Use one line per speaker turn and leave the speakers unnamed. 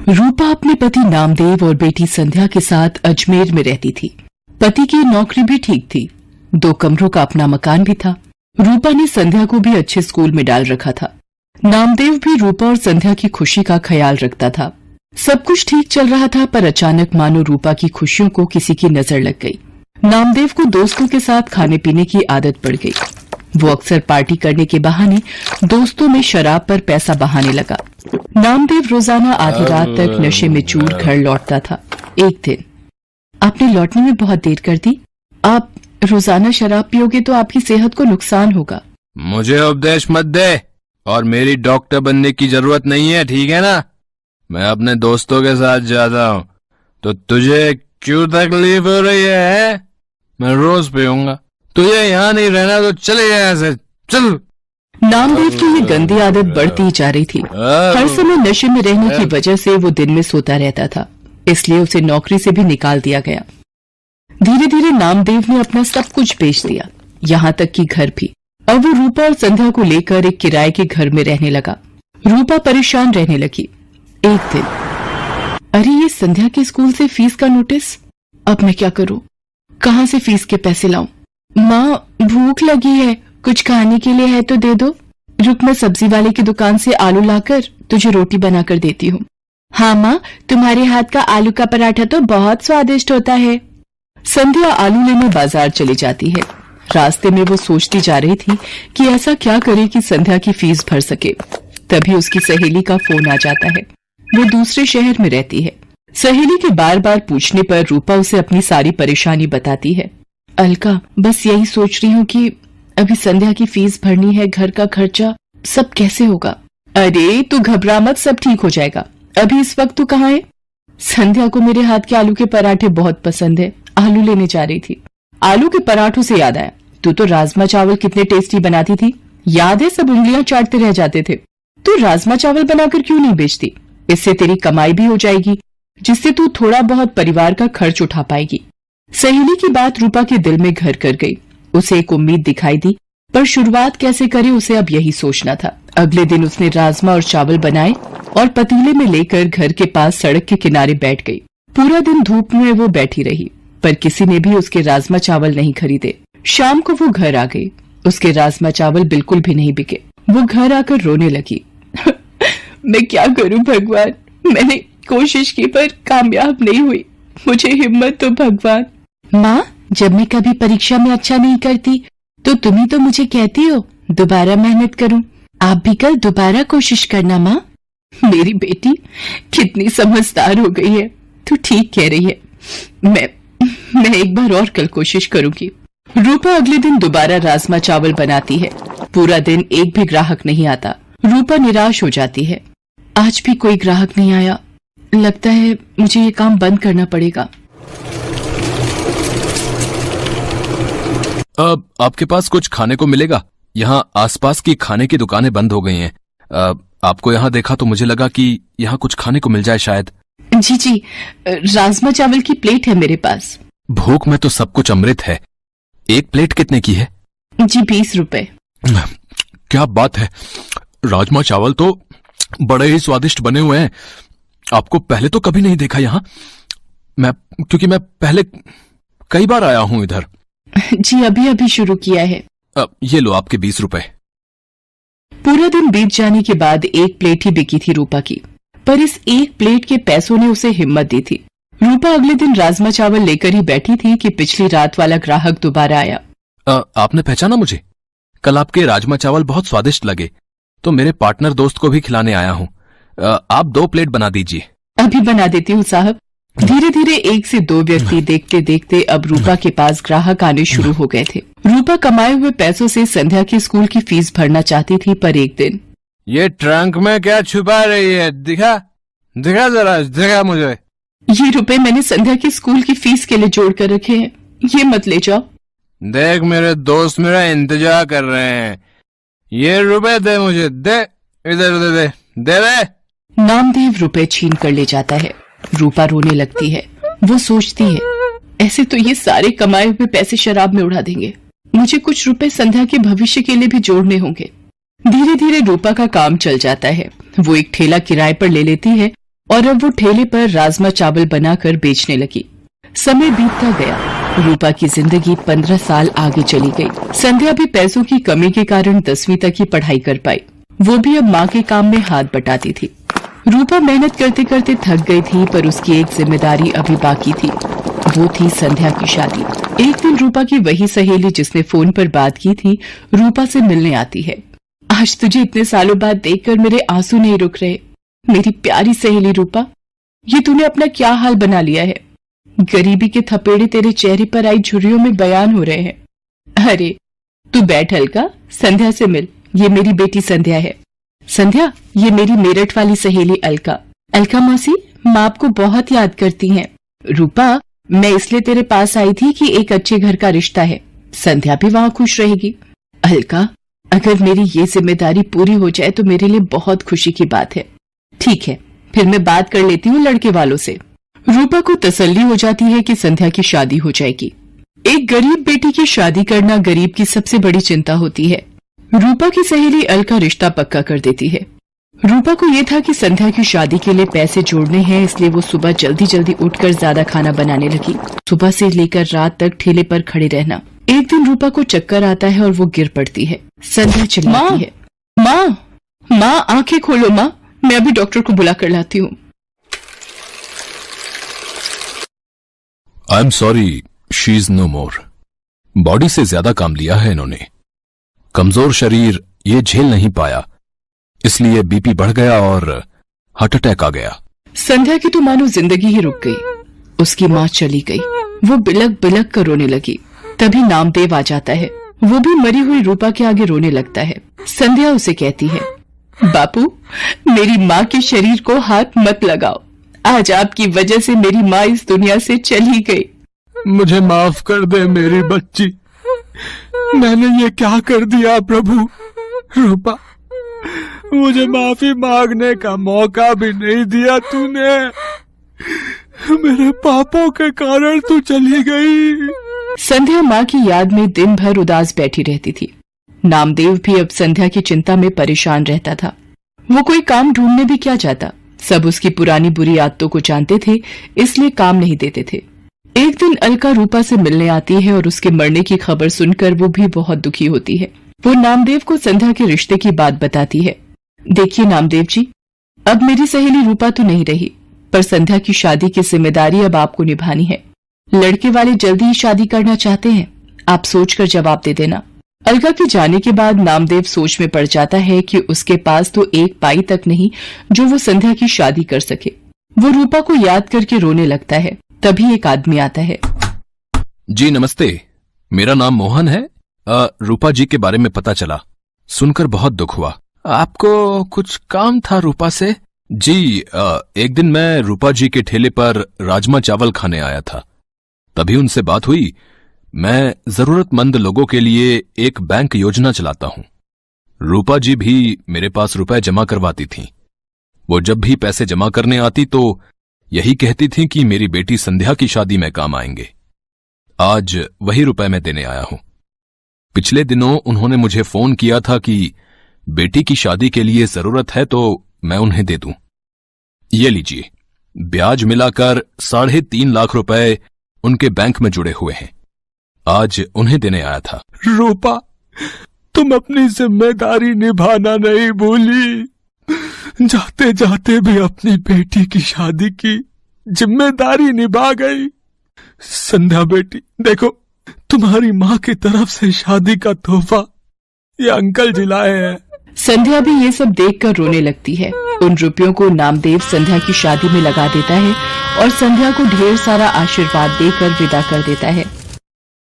रूपा अपने पति नामदेव और बेटी संध्या के साथ अजमेर में रहती थी। पति की नौकरी भी ठीक थी, 2 कमरों का अपना मकान भी था। रूपा ने संध्या को भी अच्छे स्कूल में डाल रखा था। नामदेव भी रूपा और संध्या की खुशी का ख्याल रखता था। सब कुछ ठीक चल रहा था, पर अचानक मानो रूपा की खुशियों को किसी की नजर लग गई। नामदेव को दोस्तों के साथ खाने पीने की आदत पड़ गई। वो अक्सर पार्टी करने के बहाने दोस्तों में शराब पर पैसा बहाने लगा। नामदेव रोजाना आधी रात तक नशे में चूर घर लौटता था। एक दिन, आपने लौटने में बहुत देर कर दी। आप रोजाना शराब पियोगे तो आपकी सेहत को नुकसान होगा।
मुझे उपदेश मत दे, और मेरी डॉक्टर बनने की जरूरत नहीं है, ठीक है ना? मैं अपने दोस्तों के साथ जाता हूँ, तो तुझे क्यों तकलीफ हो रही है? मैं रोज पीऊंगा। तुझे यहाँ नहीं रहना तो चले जाए ऐसे, चल।
नामदेव की ये गंदी आदत बढ़ती जा रही थी। हर समय नशे में रहने की वजह से वो दिन में सोता रहता था, इसलिए उसे नौकरी से भी निकाल दिया गया। धीरे धीरे नामदेव ने अपना सब कुछ बेच दिया, यहाँ तक कि घर भी। अब वो रूपा और संध्या को लेकर एक किराए के घर में रहने लगा। रूपा परेशान रहने लगी। एक दिन, अरे ये संध्या के स्कूल से फीस का नोटिस। अब मैं क्या करूं? कहाँ से फीस के पैसे लाऊं? माँ, भूख लगी है, कुछ खाने के लिए है तो दे दो। रुक, मैं सब्जी वाले की दुकान से आलू लाकर तुझे रोटी बनाकर देती हूँ। हाँ माँ, तुम्हारे हाथ का आलू का पराठा तो बहुत स्वादिष्ट होता है। संध्या आलू लेने बाजार चली जाती है। रास्ते में वो सोचती जा रही थी कि ऐसा क्या करे कि संध्या की फीस भर सके। तभी उसकी सहेली का फोन आ जाता है। वो दूसरे शहर में रहती है। सहेली के बार बार पूछने पर रूपा उसे अपनी सारी परेशानी बताती है। अलका, बस यही सोच रही हूँ कि अभी संध्या की फीस भरनी है, घर का खर्चा, सब कैसे होगा? अरे तू घबरा मत, सब ठीक हो जाएगा। अभी इस वक्त तू कहाँ है? संध्या को मेरे हाथ के आलू के पराठे बहुत पसंद है, आलू लेने जा रही थी। आलू के पराठों से याद आया, तू तो राजमा चावल कितने टेस्टी बनाती थी, याद है? सब उंगलियां चाटते रह जाते थे। तू राजमा चावल बनाकर क्यों नहीं बेचती? इससे तेरी कमाई भी हो जाएगी, जिससे तू थोड़ा बहुत परिवार का खर्च उठा पाएगी। सहेली की बात रूपा के दिल में घर कर गई। उसे एक उम्मीद दिखाई दी, पर शुरुआत कैसे करे उसे अब यही सोचना था। अगले दिन उसने राजमा और चावल बनाए और पतीले में लेकर घर के पास सड़क के किनारे बैठ गई। पूरा दिन धूप में वो बैठी रही, पर किसी ने भी उसके राजमा चावल नहीं खरीदे। शाम को वो घर आ गई। उसके राजमा चावल बिल्कुल भी नहीं बिके। वो घर आकर रोने लगी। मैं क्या करूं भगवान, मैंने कोशिश की पर कामयाब नहीं हुई, मुझे हिम्मत दो भगवान। माँ, जब मैं कभी परीक्षा में अच्छा नहीं करती तो तुम ही तो मुझे कहती हो दोबारा मेहनत करूं। आप भी कल दोबारा कोशिश करना माँ। मेरी बेटी कितनी समझदार हो गई है, तू ठीक कह रही है। मैं एक बार और कल कोशिश करूंगी। रूपा अगले दिन दोबारा राजमा चावल बनाती है। पूरा दिन एक भी ग्राहक नहीं आता। रूपा निराश हो जाती है। आज भी कोई ग्राहक नहीं आया, लगता है मुझे ये काम बंद करना पड़ेगा।
अब आपके पास कुछ खाने को मिलेगा? यहाँ आसपास की खाने की दुकानें बंद हो गई हैं। आपको यहाँ देखा तो मुझे लगा कि यहाँ कुछ खाने को मिल जाए शायद।
जी, राजमा चावल की प्लेट है मेरे पास।
भूख में तो सब कुछ अमृत है। एक प्लेट कितने की है?
जी 20 रुपए।
क्या बात है, राजमा चावल तो बड़े ही स्वादिष्ट बने हुए हैं। आपको पहले तो कभी नहीं देखा यहाँ, क्योंकि मैं पहले कई बार आया हूँ इधर।
जी अभी शुरू किया है।
ये लो आपके 20 रुपए।
पूरा दिन बीत जाने के बाद एक प्लेट ही बिकी थी रूपा की, पर इस एक प्लेट के पैसों ने उसे हिम्मत दी थी। रूपा अगले दिन राजमा चावल लेकर ही बैठी थी कि पिछली रात वाला ग्राहक दोबारा आया।
आपने पहचाना मुझे? कल आपके राजमा चावल बहुत स्वादिष्ट लगे, तो मेरे पार्टनर दोस्त को भी खिलाने आया हूँ। आप 2 प्लेट बना दीजिए।
अभी बना देती हूँ साहब। धीरे धीरे 1 से 2 व्यक्ति देखते देखते अब रूपा के पास ग्राहक आने शुरू हो गए थे। रूपा कमाए हुए पैसों से संध्या की स्कूल की फीस भरना चाहती थी, पर एक दिन,
ये ट्रंक में क्या छुपा रही है? दिखा जरा, दिखा मुझे।
ये रुपए मैंने संध्या की स्कूल की फीस के लिए जोड़ कर रखे हैं, ये मत ले जाओ।
देख, मेरे दोस्त मेरा इंतजार कर रहे हैं। ये रुपए दे मुझे, दे, इधर दे।
नामदेव रुपए छीन कर ले जाता है। रूपा रोने लगती है। वो सोचती है, ऐसे तो ये सारे कमाए हुए पैसे शराब में उड़ा देंगे, मुझे कुछ रुपए संध्या के भविष्य के लिए भी जोड़ने होंगे। धीरे धीरे रूपा का काम चल जाता है। वो एक ठेला किराए पर ले लेती है और अब वो ठेले पर राजमा चावल बनाकर बेचने लगी। समय बीतता गया। रूपा की जिंदगी 15 साल आगे चली गई। संध्या भी पैसों की कमी के कारण 10वीं तक ही पढ़ाई कर पाई। वो भी अब माँ के काम में हाथ बटाती थी। रूपा मेहनत करते करते थक गई थी, पर उसकी एक जिम्मेदारी अभी बाकी थी। वो थी संध्या की शादी। एक दिन रूपा की वही सहेली जिसने फोन पर बात की थी, रूपा से मिलने आती है। आज तुझे इतने सालों बाद देखकर मेरे आंसू नहीं रुक रहे। मेरी प्यारी सहेली रूपा, ये तूने अपना क्या हाल बना लिया है। गरीबी के थपेड़े तेरे चेहरे पर आई झुर्रियों में बयान हो रहे हैं। अरे तू बैठ अलका, संध्या से मिल। ये मेरी बेटी संध्या है। संध्या, ये मेरी मेरठ वाली सहेली अलका। अलका मौसी, माँ आपको बहुत याद करती हैं। रूपा, मैं इसलिए तेरे पास आई थी कि एक अच्छे घर का रिश्ता है। संध्या भी वहाँ खुश रहेगी। अलका, अगर मेरी ये जिम्मेदारी पूरी हो जाए तो मेरे लिए बहुत खुशी की बात है। ठीक है, फिर मैं बात कर लेती हूँ लड़के वालों से। रूपा को तसल्ली हो जाती है कि संध्या की शादी हो जाएगी। एक गरीब बेटी की शादी करना गरीब की सबसे बड़ी चिंता होती है। रूपा की सहेली अलका रिश्ता पक्का कर देती है। रूपा को यह था कि संध्या की शादी के लिए पैसे जोड़ने हैं, इसलिए वो सुबह जल्दी जल्दी उठकर ज्यादा खाना बनाने लगी। सुबह से लेकर रात तक ठेले पर खड़े रहना। एक दिन रूपा को चक्कर आता है और वो गिर पड़ती है। संध्या चिल्लाती है, माँ आंखें खोलो माँ, मैं अभी डॉक्टर को बुला कर लाती हूँ।
I am sorry, she is no more. Body से ज्यादा काम लिया है इन्होंने। कमजोर शरीर ये झेल नहीं पाया, इसलिए बीपी बढ़ गया और हार्ट अटैक आ गया।
संध्या की तो मानो जिंदगी ही रुक गई। उसकी माँ चली गई। वो बिलक बिलक कर रोने लगी। तभी नामदेव आ जाता है। वो भी मरी हुई रूपा के आगे रोने लगता है। संध्या उसे कहती है, बापू, मेरी माँ के शरीर को हाथ मत लगाओ। आज आपकी वजह से मेरी माँ इस दुनिया से चली गई।
मुझे माफ कर दे मेरी बच्ची, मैंने ये क्या कर दिया प्रभु। रूपा, मुझे माफी मांगने का मौका भी नहीं दिया तूने। मेरे पापों के कारण तू चली गई।
संध्या माँ की याद में दिन भर उदास बैठी रहती थी। नामदेव भी अब संध्या की चिंता में परेशान रहता था। वो कोई काम ढूंढने भी क्या जाता। सब उसकी पुरानी बुरी आदतों को जानते थे, इसलिए काम नहीं देते थे। एक दिन अलका रूपा से मिलने आती है और उसके मरने की खबर सुनकर वो भी बहुत दुखी होती है। वो नामदेव को संध्या के रिश्ते की बात बताती है। देखिए नामदेव जी, अब मेरी सहेली रूपा तो नहीं रही, पर संध्या की शादी की जिम्मेदारी अब आपको निभानी है। लड़के वाले जल्दी ही शादी करना चाहते हैं, आप सोचकर जवाब दे देना। अलका के जाने के बाद नामदेव सोच में पड़ जाता है कि उसके पास तो एक पाई तक नहीं जो वो संध्या की शादी कर सके। वो रूपा को याद करके रोने लगता है। तभी एक आदमी आता है।
जी नमस्ते, मेरा नाम मोहन है। रूपा जी के बारे में पता चला, सुनकर बहुत दुख हुआ। आपको कुछ काम था रूपा से? जी, एक दिन मैं रूपा जी के ठेले पर राजमा चावल खाने आया था, तभी उनसे बात हुई। मैं जरूरतमंद लोगों के लिए एक बैंक योजना चलाता हूं। रूपा जी भी मेरे पास रुपए जमा करवाती थीं। वो जब भी पैसे जमा करने आती तो यही कहती थी कि मेरी बेटी संध्या की शादी में काम आएंगे। आज वही रुपए मैं देने आया हूं। पिछले दिनों उन्होंने मुझे फोन किया था कि बेटी की शादी के लिए जरूरत है तो मैं उन्हें दे दूं। ये लीजिए, ब्याज मिलाकर 3.5 लाख रुपए उनके बैंक में जुड़े हुए हैं। आज उन्हें देने आया था।
रूपा, तुम अपनी जिम्मेदारी निभाना नहीं भूली। जाते जाते भी अपनी बेटी की शादी की जिम्मेदारी निभा गई। संध्या बेटी, देखो, तुम्हारी माँ की तरफ से शादी का तोहफा ये अंकल जी लाए हैं।
संध्या भी ये सब देखकर रोने लगती है। उन रुपयों को नामदेव संध्या की शादी में लगा देता है और संध्या को ढेर सारा आशीर्वाद देकर विदा कर देता है।